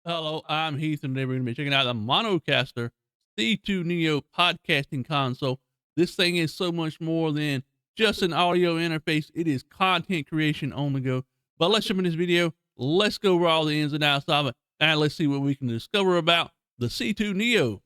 Hello, I'm Heath, and today we're going to be checking out the Maonocaster C2 Neo podcasting console. This thing is so much more than just an audio interface. It is content creation on the go. But let's jump in this video. Let's go over all the ins and outs of it, and let's see what we can discover about the C2 Neo.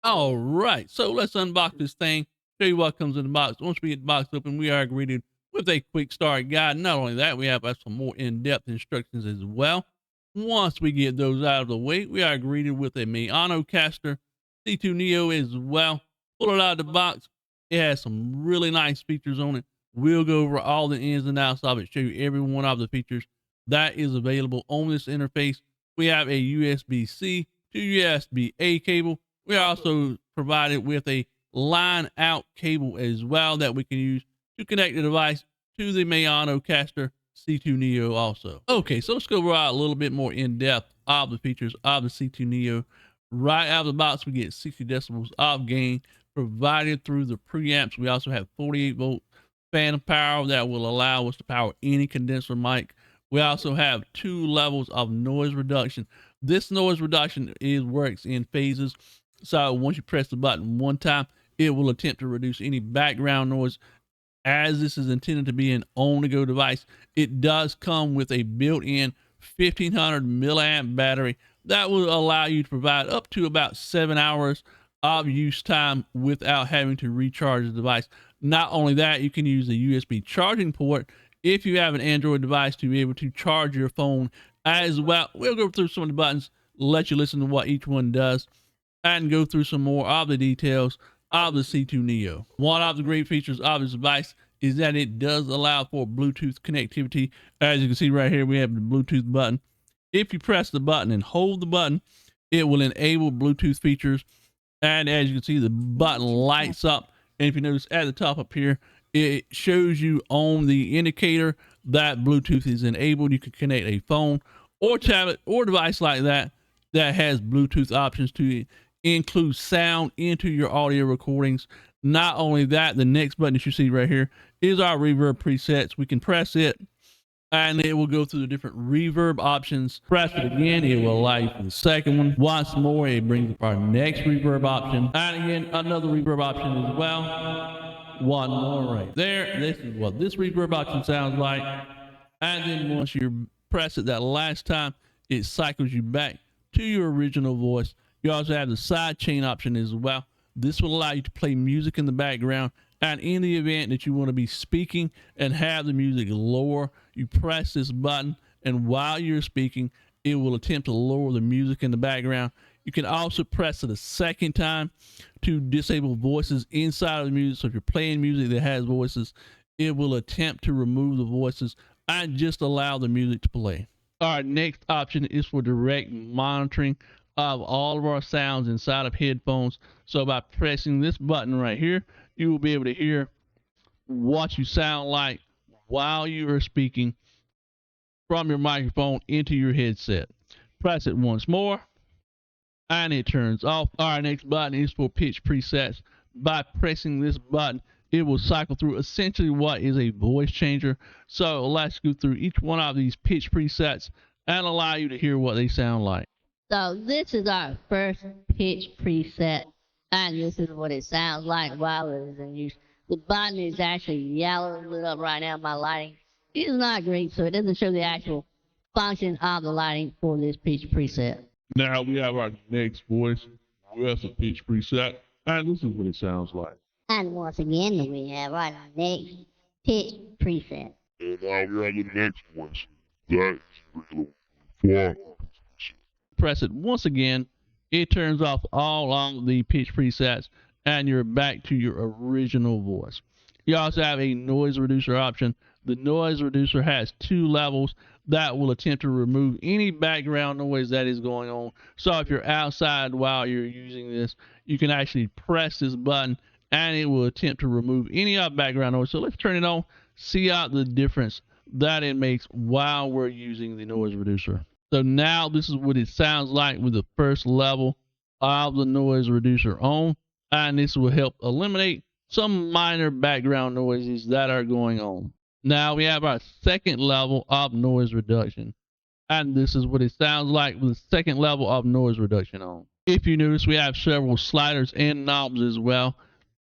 All right, so let's unbox this thing, show you what comes in the box. Once we get the box open, we are greeted with a quick start guide. Not only that, we have some more in-depth instructions as well. Once we get those out of the way, we are greeted with a Maonocaster C2 Neo as well. Pull it out of the box. It has some really nice features on it. We'll go over all the ins and outs of it, show you every one of the features that is available on this interface. We have a USB-C to USB-A cable. We are also provided with a line out cable as well that we can use to connect the device to the Maonocaster C2 Neo also. Okay, so let's go over a little bit more in depth of the features of the C2 Neo. Right out of the box, we get 60 decibels of gain provided through the preamps. We also have 48-volt phantom power that will allow us to power any condenser mic. We also have 2 levels of noise reduction. This noise reduction works in phases. So once you press the button one time, it will attempt to reduce any background noise. As this is intended to be an on-the-go device, it does come with a built-in 1500 milliamp battery that will allow you to provide up to about 7 hours of use time without having to recharge the device. Not only that, you can use the USB charging port if you have an Android device to be able to charge your phone as well. We'll go through some of the buttons, let you listen to what each one does, and go through some more of the details of the C2 Neo. One of the great features of this device is that it does allow for Bluetooth connectivity. As you can see right here, we have the Bluetooth button. If you press the button and hold the button, it will enable Bluetooth features. And as you can see, the button lights up. And if you notice at the top up here, it shows you on the indicator that Bluetooth is enabled. You can connect a phone or tablet or device like that has Bluetooth options to include sound into your audio recordings. Not only that, the next button that you see right here is our reverb presets. We can press it and it will go through the different reverb options. Press it again, it will allow you for the second one. Once more, it brings up our next reverb option. And again, another reverb option as well. One more right there. This is what this reverb option sounds like. And then once you press it that last time, it cycles you back to your original voice. You also have the side chain option as well. This will allow you to play music in the background, and in the event that you want to be speaking and have the music lower, you press this button, and while you're speaking, it will attempt to lower the music in the background. You can also press it a second time to disable voices inside of the music. So if you're playing music that has voices, it will attempt to remove the voices and just allow the music to play. Our next option is for direct monitoring of all of our sounds inside of headphones. So by pressing this button right here, you will be able to hear what you sound like while you are speaking from your microphone into your headset. Press it once more and it turns off. Our next button is for pitch presets. By pressing this button, it will cycle through essentially what is a voice changer. So let's go through each one of these pitch presets and allow you to hear what they sound like. So this is our first pitch preset, and this is what it sounds like while it is in use. The button is actually yellow lit up right now. My lighting is not great, so it doesn't show the actual function of the lighting for this pitch preset. Now we have our next voice with a pitch preset, and this is what it sounds like. And once again, we have our next pitch preset. And now we have the next voice. That's for Press it once again, it turns off all of the pitch presets, and you're back to your original voice. You also have a noise reducer option. The noise reducer has 2 levels that will attempt to remove any background noise that is going on. So if you're outside while you're using this, you can actually press this button and it will attempt to remove any background noise. So let's turn it on, see out the difference that it makes while we're using the noise reducer. So now this is what it sounds like with the first level of the noise reducer on, and this will help eliminate some minor background noises that are going on. Now we have our second level of noise reduction. And this is what it sounds like with the second level of noise reduction on. If you notice, we have several sliders and knobs as well.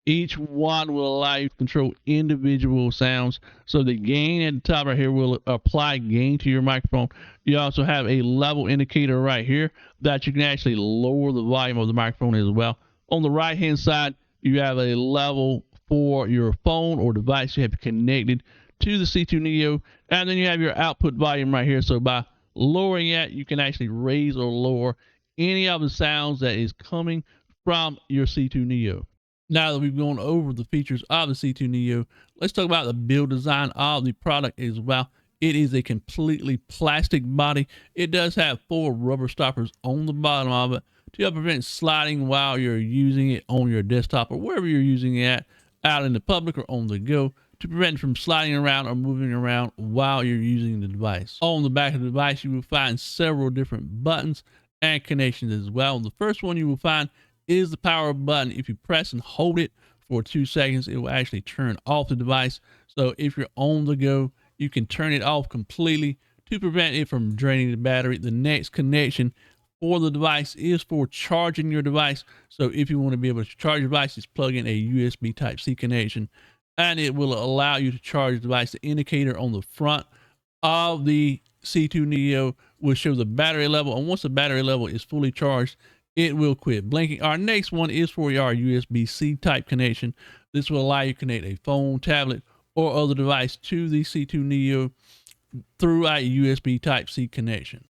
Each one will allow you to control individual sounds. So the gain at the top right here will apply gain to your microphone. You also have a level indicator right here that you can actually lower the volume of the microphone as well. On the right hand side, you have a level for your phone or device you have connected to the C2 Neo. And then you have your output volume right here. So by lowering it, you can actually raise or lower any of the sounds that is coming from your C2 Neo. Now that we've gone over the features of the C2 Neo, let's talk about the build design of the product as well. It is a completely plastic body. It does have 4 rubber stoppers on the bottom of it to help prevent sliding while you're using it on your desktop or wherever you're using it at, out in the public or on the go, to prevent it from sliding around or moving around while you're using the device. On the back of the device, you will find several different buttons and connections as well. The first one you will find is the power button. If you press and hold it for 2 seconds, it will actually turn off the device. So if you're on the go, you can turn it off completely to prevent it from draining the battery. The next connection for the device is for charging your device. So if you want to be able to charge your device, just plug in a USB Type-C connection and it will allow you to charge the device. The indicator on the front of the C2 Neo will show the battery level, and once the battery level is fully charged, it will quit blinking. Our next one is for your USB-C type connection. This will allow you to connect a phone, tablet, or other device to the C2 Neo through a USB Type-C connection.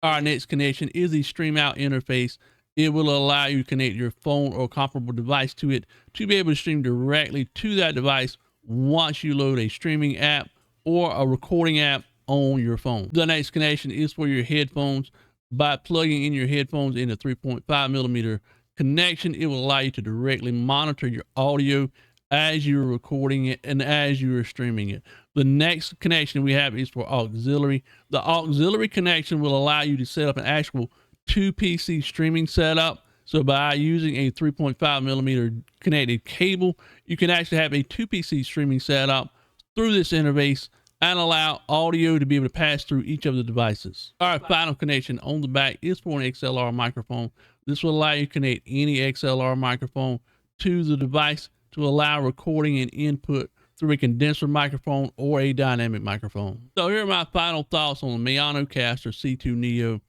Our next connection is the stream out interface. It will allow you to connect your phone or comparable device to it to be able to stream directly to that device once you load a streaming app or a recording app on your phone. The next connection is for your headphones. By plugging in your headphones in a 3.5 millimeter connection, it will allow you to directly monitor your audio as you're recording it and as you're streaming it. The next connection we have is for auxiliary. The auxiliary connection will allow you to set up an actual 2 PC streaming setup. So by using a 3.5 millimeter connected cable, you can actually have a 2 PC streaming setup through this interface and allow audio to be able to pass through each of the devices. Our final connection on the back is for an XLR microphone. This will allow you to connect any XLR microphone to the device to allow recording and input through a condenser microphone or a dynamic microphone. So here are my final thoughts on the Maonocaster C2 Neo.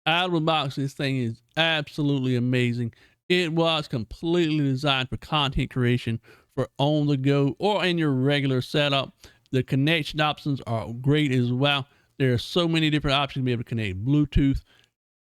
Out of the box, this thing is absolutely amazing. It was completely designed for content creation, for on the go or in your regular setup. The connection options are great as well. There are so many different options to be able to connect Bluetooth,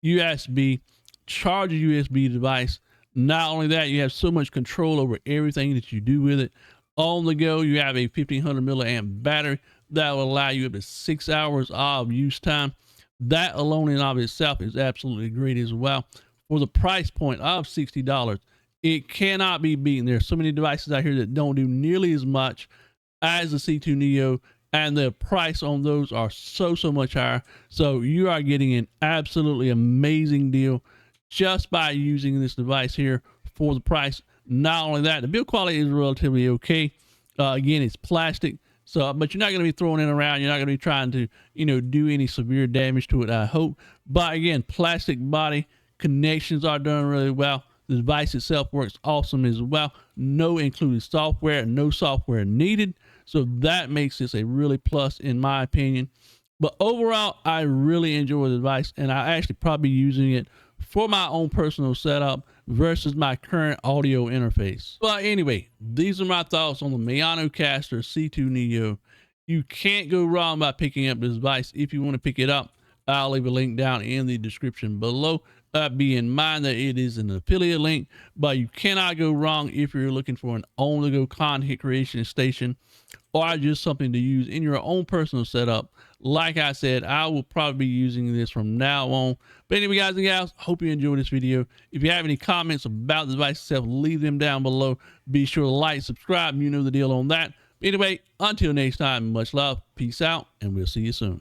USB, charge a USB device. Not only that, you have so much control over everything that you do with it. On the go, you have a 1500 milliamp battery that will allow you up to 6 hours of use time. That alone in of itself is absolutely great as well. For the price point of $60, it cannot be beaten. There are so many devices out here that don't do nearly as much as the C2 Neo, and the price on those are so much higher. So you are getting an absolutely amazing deal just by using this device here for the price. Not only that, the build quality is relatively okay. Again, it's plastic, so but you're not going to be throwing it around. You're not going to be trying to, do any severe damage to it, I hope. But again, plastic body, connections are done really well. The device itself works awesome as well. No included software, no software needed. So that makes this a really plus in my opinion. But overall, I really enjoy the device, and I actually probably using it for my own personal setup versus my current audio interface. But anyway, these are my thoughts on the Maonocaster C2 Neo. You can't go wrong by picking up this device. If you want to pick it up, I'll leave a link down in the description below. Be in mind that it is an affiliate link, but you cannot go wrong if you're looking for an on-the-go content creation station or just something to use in your own personal setup. Like I said, I will probably be using this from now on. But anyway, guys and gals, hope you enjoyed this video. If you have any comments about the device itself, leave them down below. Be sure to like, subscribe, you know the deal on that. But anyway, until next time, much love, peace out, and we'll see you soon.